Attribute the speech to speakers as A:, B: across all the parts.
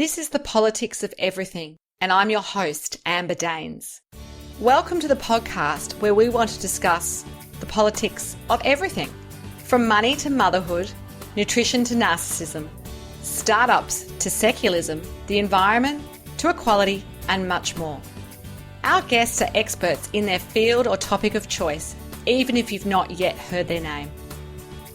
A: This is the politics of everything, and I'm your host, Amber Daines. Welcome to the podcast where we want to discuss the politics of everything, from money to motherhood, nutrition to narcissism, startups to secularism, the environment to equality, and much more. Our guests are experts in their field or topic of choice, even if you've not yet heard their name.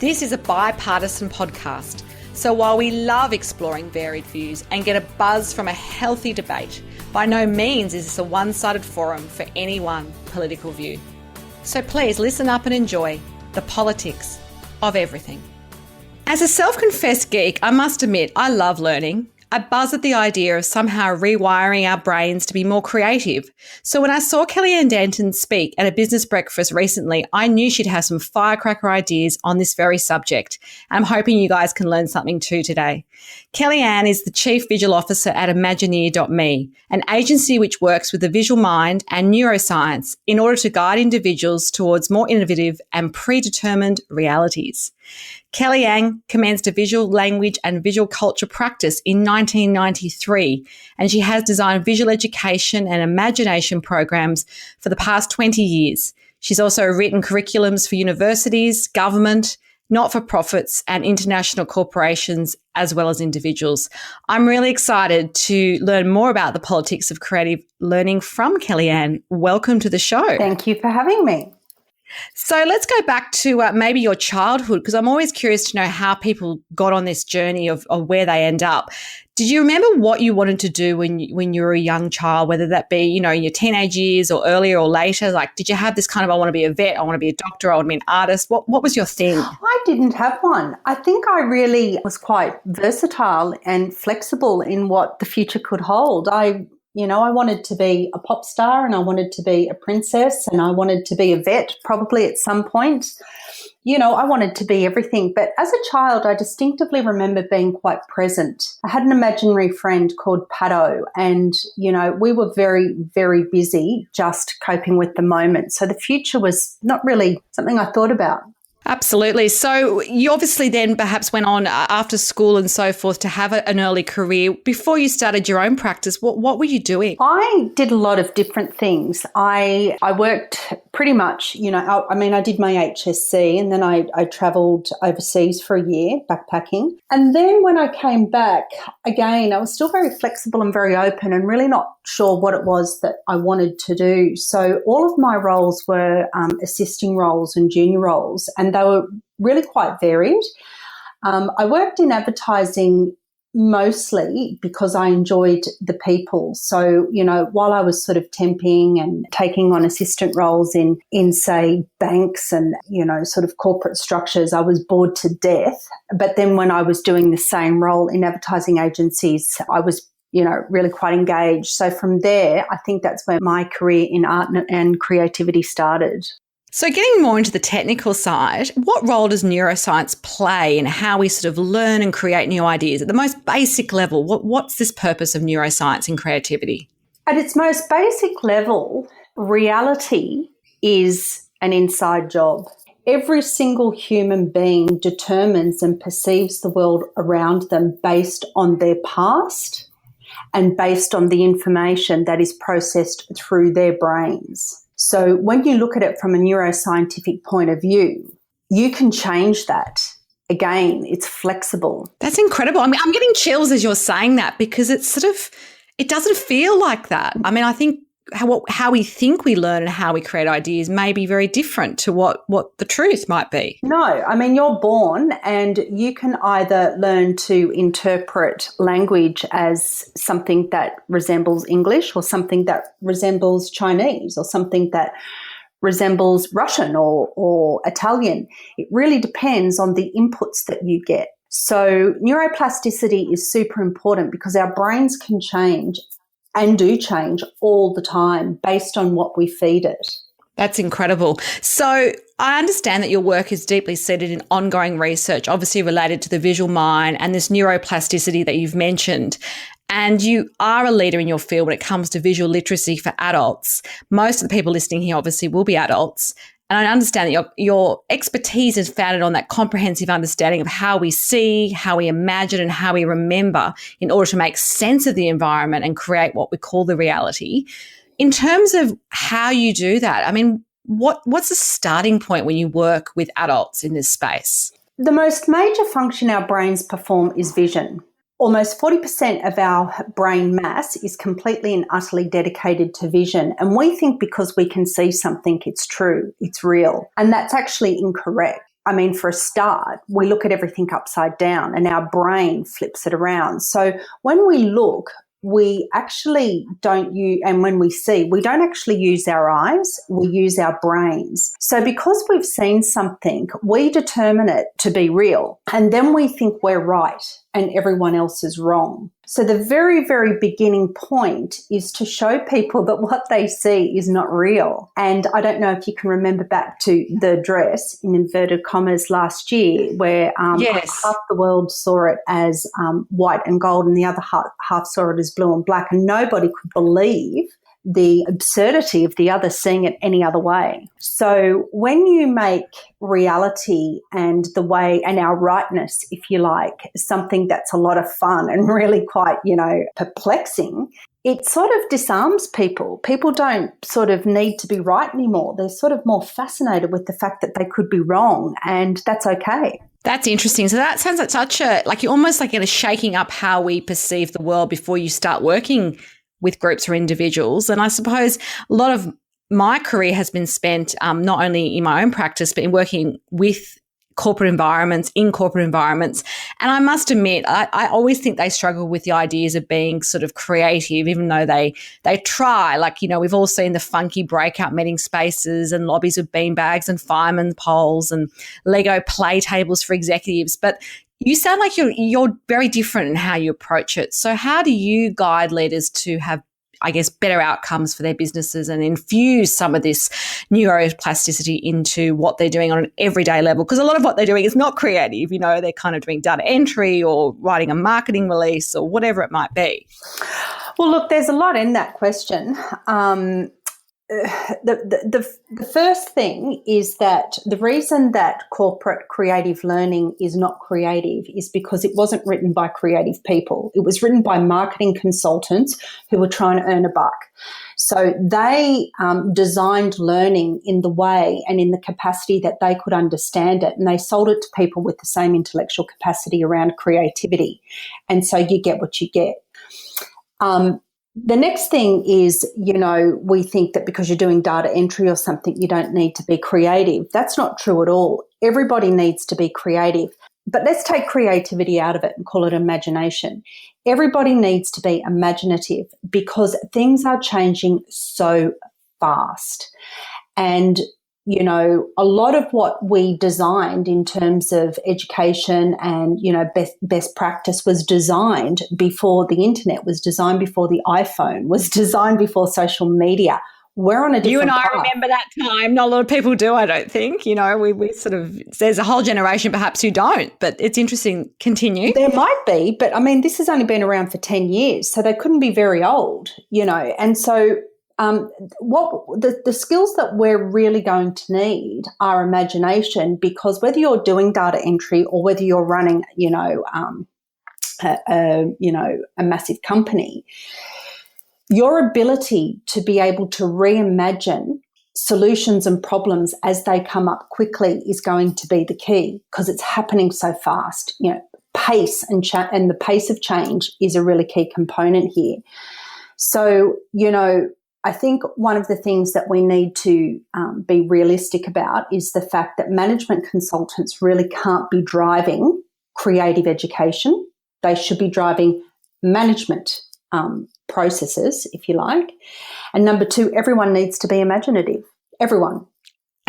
A: This is a bipartisan podcast, so while we love exploring varied views and get a buzz from a healthy debate, by no means is this a one-sided forum for any one political view. So please listen up and enjoy the politics of everything. As a self-confessed geek, I must admit I love learning. I buzz at the idea of somehow rewiring our brains to be more creative. So when I saw Kellyanne Denton speak at a business breakfast recently, I knew she'd have some firecracker ideas on this very subject. I'm hoping you guys can learn something too today. Kellyanne is the Chief Visual Officer at Imagineer.me, an agency which works with the visual mind and neuroscience in order to guide individuals towards more innovative and predetermined realities. Kellyanne commenced a visual language and visual culture practice in 1993, and she has designed visual education and imagination programs for the past 20 years. She's also written curriculums for universities, government, not-for-profits, and international corporations, as well as individuals. I'm really excited to learn more about the politics of creative learning from Kellyanne. Welcome to the show.
B: Thank you for having me.
A: So let's go back to maybe your childhood, because I'm always curious to know how people got on this journey of where they end up. Did you remember what you wanted to do when you were a young child, whether that be, in your teenage years or earlier or later? Like, did you have this kind of, I want to be a vet, I want to be a doctor, I want to be an artist? What was your thing?
B: I didn't have one. I think I really was quite versatile and flexible in what the future could hold. I wanted to be a pop star and I wanted to be a princess and I wanted to be a vet probably at some point. I wanted to be everything. But as a child, I distinctively remember being quite present. I had an imaginary friend called Paddo and, we were very, very busy just coping with the moment. So the future was not really something I thought about.
A: Absolutely. So you obviously then perhaps went on after school and so forth to have an early career. Before you started your own practice, what were you doing?
B: I did a lot of different things. I worked pretty much, I did my HSC and then I travelled overseas for a year backpacking. And then when I came back, again, I was still very flexible and very open and really not sure what it was that I wanted to do. So all of my roles were assisting roles and junior roles, and they were really quite varied. I worked in advertising mostly because I enjoyed the people. So, while I was sort of temping and taking on assistant roles in say, banks and, sort of corporate structures, I was bored to death. But then when I was doing the same role in advertising agencies, I was really quite engaged. So from there, I think that's where my career in art and creativity started.
A: So getting more into the technical side, what role does neuroscience play in how we sort of learn and create new ideas? At the most basic level, what's this purpose of neuroscience and creativity?
B: At its most basic level, reality is an inside job. Every single human being determines and perceives the world around them based on their past and based on the information that is processed through their brains. So when you look at it from a neuroscientific point of view, you can change that. Again, it's flexible.
A: That's incredible. I'm getting chills as you're saying that because it's it doesn't feel like that. I think how we think we learn and how we create ideas may be very different to what the truth might be.
B: No, you're born and you can either learn to interpret language as something that resembles English or something that resembles Chinese or something that resembles Russian or Italian. It really depends on the inputs that you get. So neuroplasticity is super important because our brains can change and do change all the time based on what we feed it.
A: That's incredible. So I understand that your work is deeply seated in ongoing research, obviously related to the visual mind and this neuroplasticity that you've mentioned. And you are a leader in your field when it comes to visual literacy for adults. Most of the people listening here obviously will be adults. And I understand that your expertise is founded on that comprehensive understanding of how we see, how we imagine, and how we remember in order to make sense of the environment and create what we call the reality. In terms of how you do that, I mean, what's the starting point when you work with adults in this space?
B: The most major function our brains perform is vision. Almost 40% of our brain mass is completely and utterly dedicated to vision. And we think because we can see something, it's true, it's real. And that's actually incorrect. I mean, for a start, we look at everything upside down and our brain flips it around. So when we look, we actually don't use, and when we see, we don't actually use our eyes, we use our brains. So because we've seen something, we determine it to be real, and then we think we're right and everyone else is wrong. So the very, very beginning point is to show people that what they see is not real. And I don't know if you can remember back to the dress, in inverted commas, last year, where
A: yes.
B: half the world saw it as white and gold and the other half saw it as blue and black, and nobody could believe the absurdity of the other seeing it any other way. So when you make reality and the way, and our rightness, if you like, something that's a lot of fun and really quite, perplexing, it sort of disarms people. People don't sort of need to be right anymore. They're sort of more fascinated with the fact that they could be wrong, and that's okay.
A: That's interesting. So that sounds like you're almost like shaking up how we perceive the world before you start working with groups or individuals. And I suppose a lot of my career has been spent not only in my own practice, but in working with corporate environments, in corporate environments. And I must admit, I always think they struggle with the ideas of being sort of creative, even though they try. Like, we've all seen the funky breakout meeting spaces and lobbies with beanbags and fireman poles and Lego play tables for executives. But you sound like you're very different in how you approach it. So how do you guide leaders to have, I guess, better outcomes for their businesses and infuse some of this neuroplasticity into what they're doing on an everyday level? Because a lot of what they're doing is not creative. They're kind of doing data entry or writing a marketing release or whatever it might be.
B: Well, look, there's a lot in that question. The first thing is that the reason that corporate creative learning is not creative is because it wasn't written by creative people. It was written by marketing consultants who were trying to earn a buck. So they designed learning in the way and in the capacity that they could understand it, and they sold it to people with the same intellectual capacity around creativity. And so you get what you get. The next thing is, we think that because you're doing data entry or something, you don't need to be creative. That's not true at all. Everybody needs to be creative. But let's take creativity out of it and call it imagination. Everybody needs to be imaginative because things are changing so fast. And a lot of what we designed in terms of education and, best practice was designed before the internet, was designed before the iPhone, was designed before social media. We're on a different
A: You and I
B: path.
A: remember that time. Not a lot of people do, I don't think. We sort of, there's a whole generation perhaps who don't, but it's interesting. Continue.
B: There might be, but I mean, this has only been around for 10 years, so they couldn't be very old, and so what the skills that we're really going to need are imagination, because whether you're doing data entry or whether you're running, a massive company, your ability to be able to reimagine solutions and problems as they come up quickly is going to be the key, because it's happening so fast. Pace and the pace of change is a really key component here. So, I think one of the things that we need to be realistic about is the fact that management consultants really can't be driving creative education. They should be driving management processes, if you like. And number two, everyone needs to be imaginative. Everyone.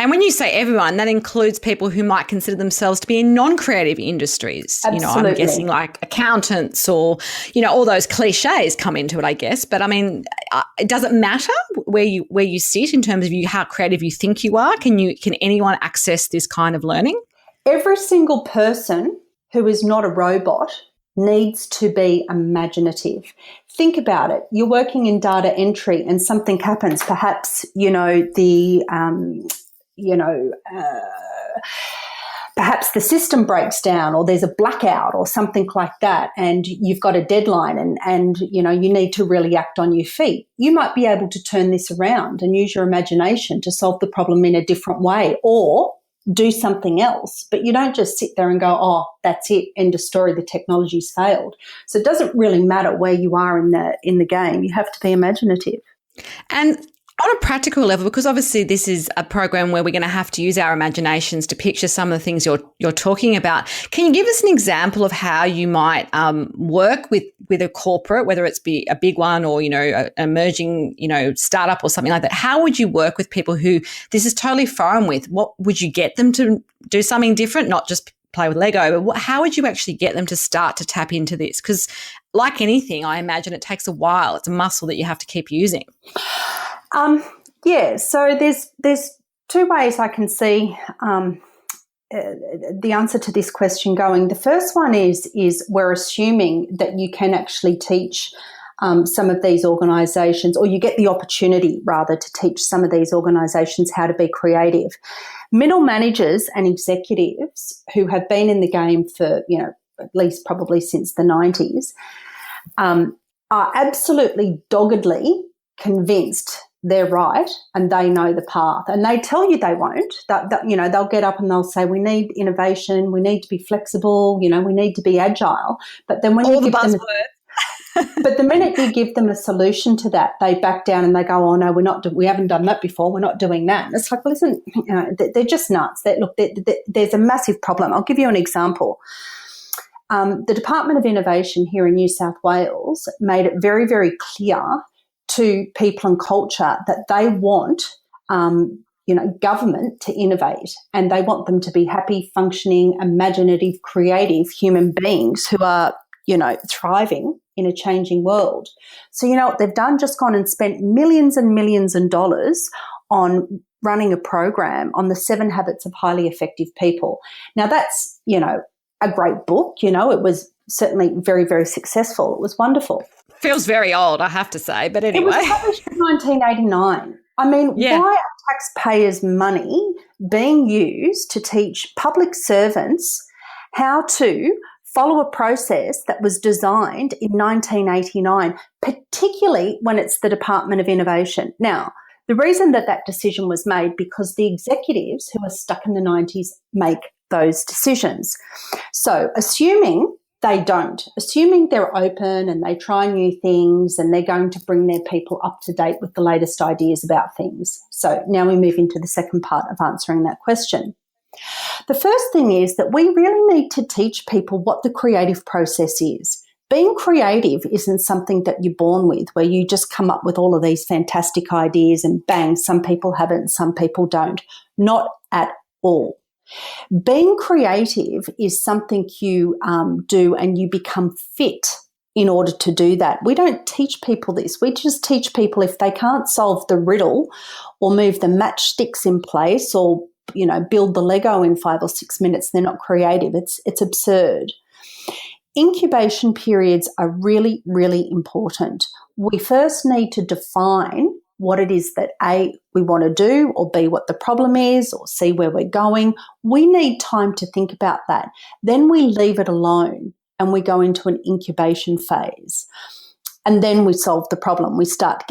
A: And when you say everyone, that includes people who might consider themselves to be in non-creative industries.
B: Absolutely.
A: I'm guessing like accountants or, all those cliches come into it, I guess. But I mean, it doesn't matter where you sit in terms of how creative you think you are. Can anyone access this kind of learning?
B: Every single person who is not a robot needs to be imaginative. Think about it. You're working in data entry and something happens. Perhaps, perhaps the system breaks down or there's a blackout or something like that, and you've got a deadline and you need to really act on your feet. You might be able to turn this around and use your imagination to solve the problem in a different way or do something else. But you don't just sit there and go, oh, that's it, end of story, the technology's failed. So it doesn't really matter where you are in the game. You have to be imaginative.
A: And on a practical level, because obviously this is a program where we're going to have to use our imaginations to picture some of the things you're talking about, can you give us an example of how you might work with a corporate, whether it's be a big one or, an emerging, startup or something like that? How would you work with people who this is totally foreign with? What would you get them to do something different, not just play with Lego, but how would you actually get them to start to tap into this? Because like anything, I imagine it takes a while. It's a muscle that you have to keep using.
B: So there's two ways I can see the answer to this question going. The first one is we're assuming that you can actually teach some of these organisations, or you get the opportunity rather to teach some of these organisations how to be creative. Middle managers and executives who have been in the game for, at least probably since the 90s, are absolutely doggedly convinced they're right and they know the path, and they tell you they won't. They'll get up and they'll say, we need innovation, we need to be flexible, we need to be agile. But then when
A: all
B: you
A: the
B: give them but the minute you give them a solution to that, they back down and they go, oh no, we haven't done that before, we're not doing that. And it's like, well, listen, they're just nuts. There's a massive problem. I'll give you an example. The Department of Innovation here in New South Wales made it very, very clear to people and culture that they want, government to innovate, and they want them to be happy, functioning, imaginative, creative human beings who are, thriving in a changing world. So you know what they've done? Just gone and spent millions and millions of dollars on running a program on the 7 Habits of Highly Effective People. Now that's, a great book. It was certainly very, very successful. It was wonderful.
A: Feels very old, I have to say, but anyway.
B: It was published in 1989. I mean, why are taxpayers' money being used to teach public servants how to follow a process that was designed in 1989, particularly when it's the Department of Innovation? Now, the reason that decision was made because the executives who are stuck in the 90s make those decisions. So assuming they don't, assuming they're open and they try new things and they're going to bring their people up to date with the latest ideas about things. So now we move into the second part of answering that question. The first thing is that we really need to teach people what the creative process is. Being creative isn't something that you're born with, where you just come up with all of these fantastic ideas and bang, some people have it and some people don't. Not at all. Being creative is something you do and you become fit in order to do that. We don't teach people this. We just teach people if they can't solve the riddle or move the matchsticks in place or, build the Lego in 5 or 6 minutes, they're not creative. It's absurd. Incubation periods are really, really important. We first need to define what it is that A, we want to do, or B, what the problem is, or C, where we're going. We need time to think about that. Then we leave it alone and we go into an incubation phase. And then we solve the problem. We start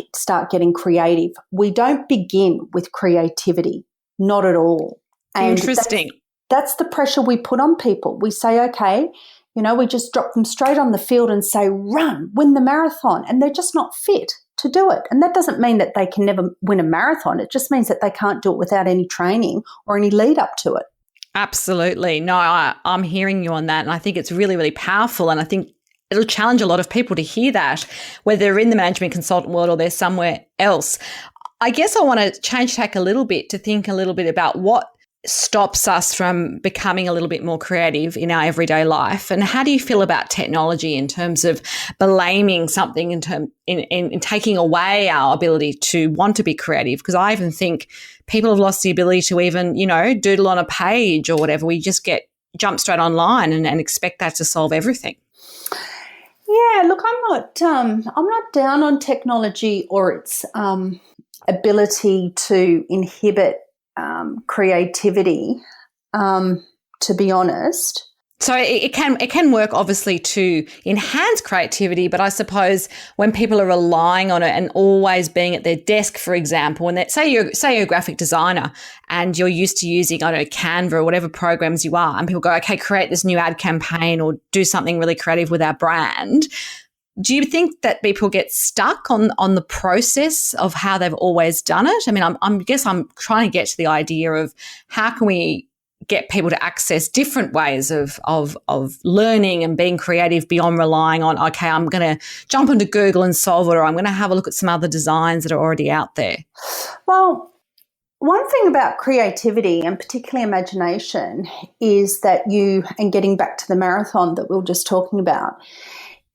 B: getting creative. We don't begin with creativity, not at all. And
A: interesting.
B: That's the pressure we put on people. We say, okay, we just drop them straight on the field and say, run, win the marathon. And they're just not fit to do it. And that doesn't mean that they can never win a marathon. It just means that they can't do it without any training or any lead up to it.
A: Absolutely. No, I'm hearing you on that. And I think it's really, really powerful. And I think it'll challenge a lot of people to hear that, whether they're in the management consultant world or they're somewhere else. I guess I want to change tack a little bit to think a little bit about what stops us from becoming a little bit more creative in our everyday life. And how do you feel about technology in terms of blaming something in taking away our ability to want to be creative? Because I even think people have lost the ability to even, doodle on a page or whatever. We just jump straight online and expect that to solve everything.
B: Yeah, look, I'm not down on technology or its ability to inhibit creativity, to be honest.
A: So it can work obviously to enhance creativity, but I suppose when people are relying on it and always being at their desk, for example, when say you're a graphic designer and you're used to using, I don't know, Canva or whatever programs you are, and people go, okay, create this new ad campaign or do something really creative with our brand. Do you think that people get stuck on the process of how they've always done it? I mean, I guess I'm trying to get to the idea of how can we get people to access different ways of learning and being creative beyond relying on, okay, I'm going to jump into Google and solve it, or I'm going to have a look at some other designs that are already out there.
B: Well, one thing about creativity and particularly imagination is that and getting back to the marathon that we were just talking about,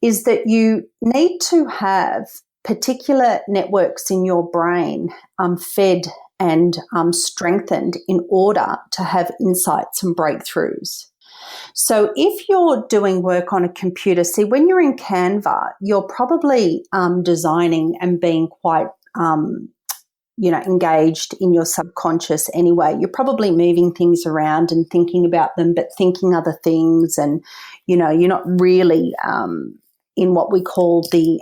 B: is that you need to have particular networks in your brain fed and strengthened in order to have insights and breakthroughs. So if you're doing work on a computer, see, when you're in Canva, you're probably designing and being quite engaged in your subconscious anyway. You're probably moving things around and thinking about them, but thinking other things, and you're not really in what we call the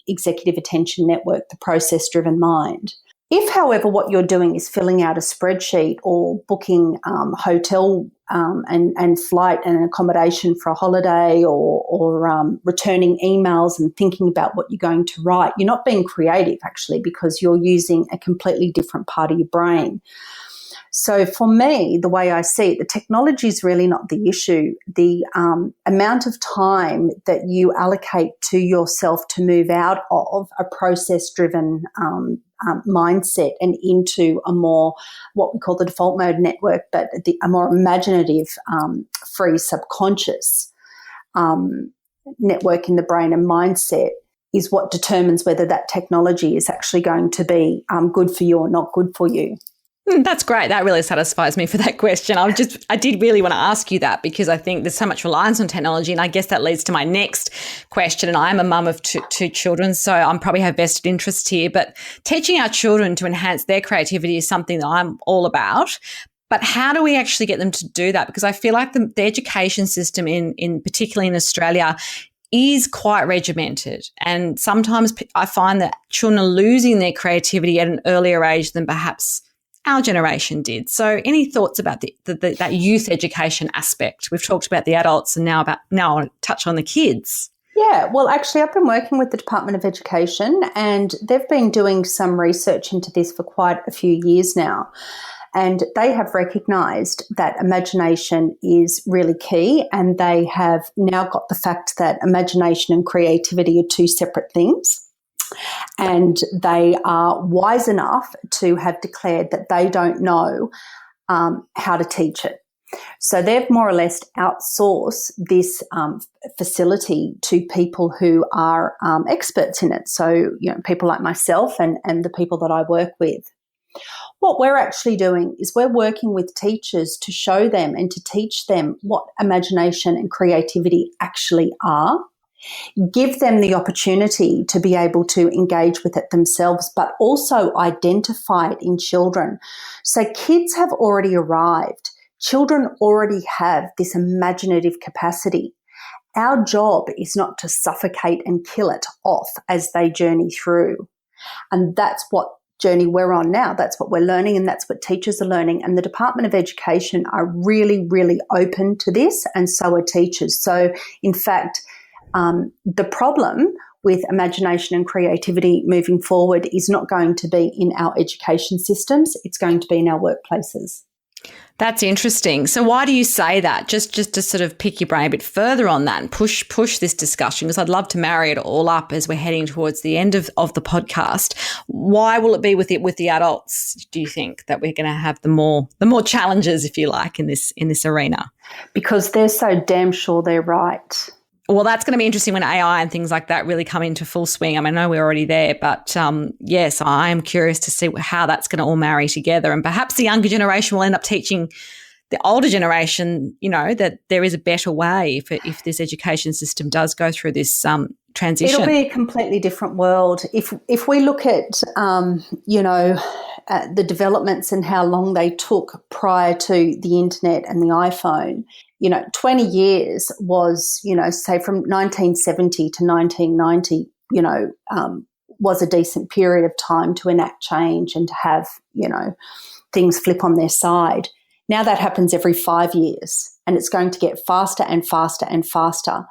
B: executive attention network, the process-driven mind. If, however, what you're doing is filling out a spreadsheet or booking hotel and flight and accommodation for a holiday, or returning emails and thinking about what you're going to write, you're not being creative actually, because you're using a completely different part of your brain. So for me, the way I see it, the technology is really not the issue. The amount of time that you allocate to yourself to move out of a process-driven mindset and into a more, what we call the default mode network, but a more imaginative, free subconscious network in the brain and mindset is what determines whether that technology is actually going to be good for you or not good for you.
A: That's great. That really satisfies me for that question. I did really want to ask you that, because I think there's so much reliance on technology, and I guess that leads to my next question. And I'm a mum of two children, so I'm probably have vested interest here. But teaching our children to enhance their creativity is something that I'm all about. But how do we actually get them to do that? Because I feel like the education system in particularly in Australia is quite regimented, and sometimes I find that children are losing their creativity at an earlier age than perhaps our generation did. So any thoughts about that youth education aspect? We've talked about the adults, and now I'll touch on the kids.
B: Yeah, well, actually, I've been working with the Department of Education, and they've been doing some research into this for quite a few years now. And they have recognised that imagination is really key, and they have now got the fact that imagination and creativity are two separate things. And they are wise enough to have declared that they don't know how to teach it. So they've more or less outsourced this facility to people who are experts in it. So, people like myself and the people that I work with. What we're actually doing is we're working with teachers to show them and to teach them what imagination and creativity actually are. Give them the opportunity to be able to engage with it themselves, but also identify it in children. So kids have already arrived. Children already have this imaginative capacity. Our job is not to suffocate and kill it off as they journey through. And that's what journey we're on now. That's what we're learning, and that's what teachers are learning. And the Department of Education are really, really open to this, and so are teachers. So in fact, the problem with imagination and creativity moving forward is not going to be in our education systems. It's going to be in our workplaces.
A: That's interesting. So why do you say that? Just to sort of pick your brain a bit further on that and push this discussion, because I'd love to marry it all up as we're heading towards the end of the podcast. Why will it be with the adults, do you think, that we're going to have the more challenges, if you like, in this arena? Because
B: they're so damn sure they're right.
A: Well, that's going to be interesting when AI and things like that really come into full swing. I mean, I know we're already there, but yes, I am curious to see how that's going to all marry together. And perhaps the younger generation will end up teaching the older generation, that there is a better way if this education system does go through this transition?
B: It'll be a completely different world. If we look at, the developments and how long they took prior to the internet and the iPhone, 20 years was, say from 1970 to 1990, was a decent period of time to enact change and to have, things flip on their side. Now that happens every 5 years, and it's going to get faster and faster and faster.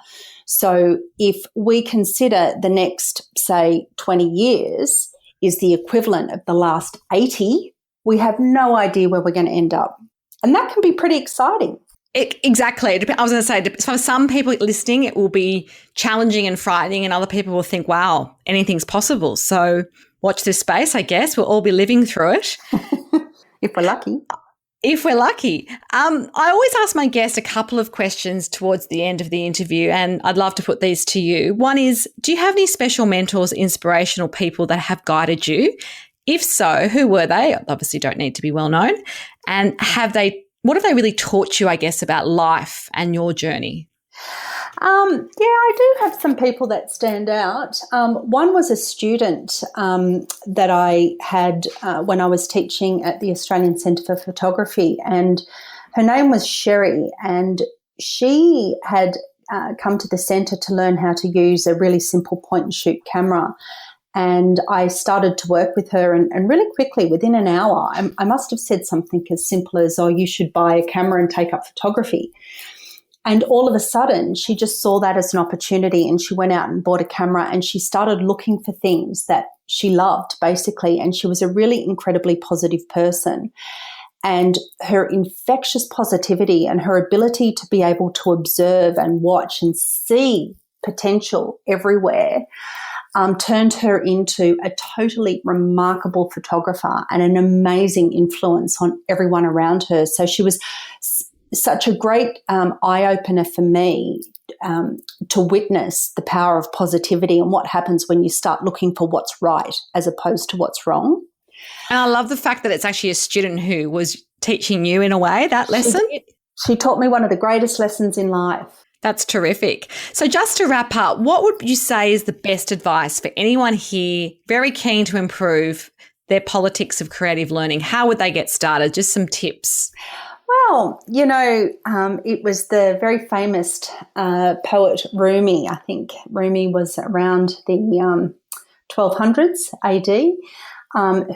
B: So if we consider the next, say, 20 years is the equivalent of the last 80, we have no idea where we're going to end up. And that can be pretty exciting.
A: Exactly. I was going to say, for some people listening, it will be challenging and frightening, and other people will think, wow, anything's possible. So watch this space, I guess. We'll all be living through it.
B: If we're lucky.
A: If we're lucky. I always ask my guests a couple of questions towards the end of the interview, and I'd love to put these to you. One is, do you have any special mentors, inspirational people that have guided you? If so, who were they? Obviously don't need to be well known. And what have they really taught you, I guess, about life and your journey?
B: I do have some people that stand out. One was a student that I had when I was teaching at the Australian Centre for Photography, and her name was Sherry, and she had come to the centre to learn how to use a really simple point-and-shoot camera. And I started to work with her, and really quickly, within an hour, I must have said something as simple as, oh, you should buy a camera and take up photography. And all of a sudden, she just saw that as an opportunity, and she went out and bought a camera, and she started looking for things that she loved, basically. And she was a really incredibly positive person. And her infectious positivity and her ability to be able to observe and watch and see potential everywhere turned her into a totally remarkable photographer and an amazing influence on everyone around her. So she was such a great eye-opener for me to witness the power of positivity and what happens when you start looking for what's right as opposed to what's wrong.
A: And I love the fact that it's actually a student who was teaching you, in a way, that lesson.
B: She taught me one of the greatest lessons in life.
A: That's terrific. So just to wrap up, what would you say is the best advice for anyone here very keen to improve their politics of creative learning? How would they get started? Just some tips.
B: Well, it was the very famous poet Rumi. I think Rumi was around the 1200s AD,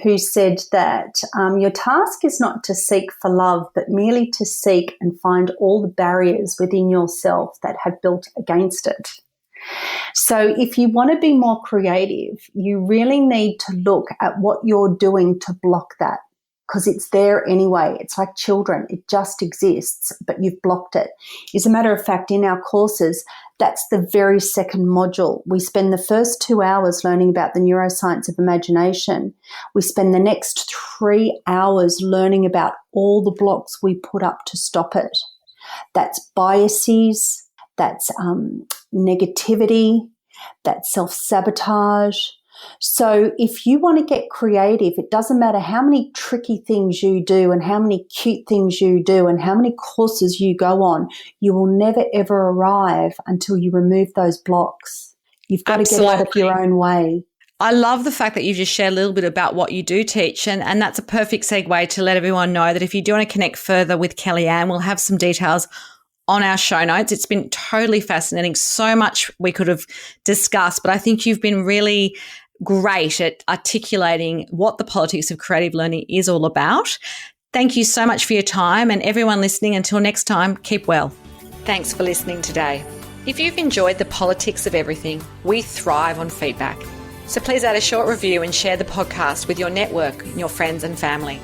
B: who said that your task is not to seek for love, but merely to seek and find all the barriers within yourself that have built against it. So if you want to be more creative, you really need to look at what you're doing to block that, because it's there anyway. It's like children. It just exists, but you've blocked it. As a matter of fact, in our courses, that's the very second module. We spend the first 2 hours learning about the neuroscience of imagination. We spend the next 3 hours learning about all the blocks we put up to stop it. That's biases, that's negativity, that's self-sabotage. So if you want to get creative, it doesn't matter how many tricky things you do and how many cute things you do and how many courses you go on, you will never, ever arrive until you remove those blocks. You've got
A: Absolutely.
B: to get out of your own way.
A: I love the fact that you just shared a little bit about what you do teach, and that's a perfect segue to let everyone know that if you do want to connect further with Kellyanne, we'll have some details on our show notes. It's been totally fascinating. So much we could have discussed, but I think you've been really great at articulating what the politics of creative learning is all about. Thank you so much for your time, and everyone listening, until next time, keep well. Thanks for listening today. If you've enjoyed the politics of everything, we thrive on feedback. So please add a short review and share the podcast with your network, your friends and family.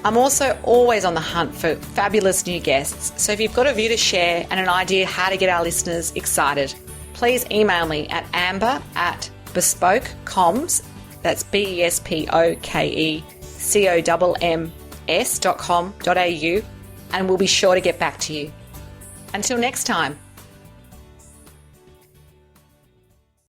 A: I'm also always on the hunt for fabulous new guests. So if you've got a view to share and an idea how to get our listeners excited, please email me at amber@bespokecomms, that's BESPOKECOMMS.com.au, and we'll be sure to get back to you. Until next time.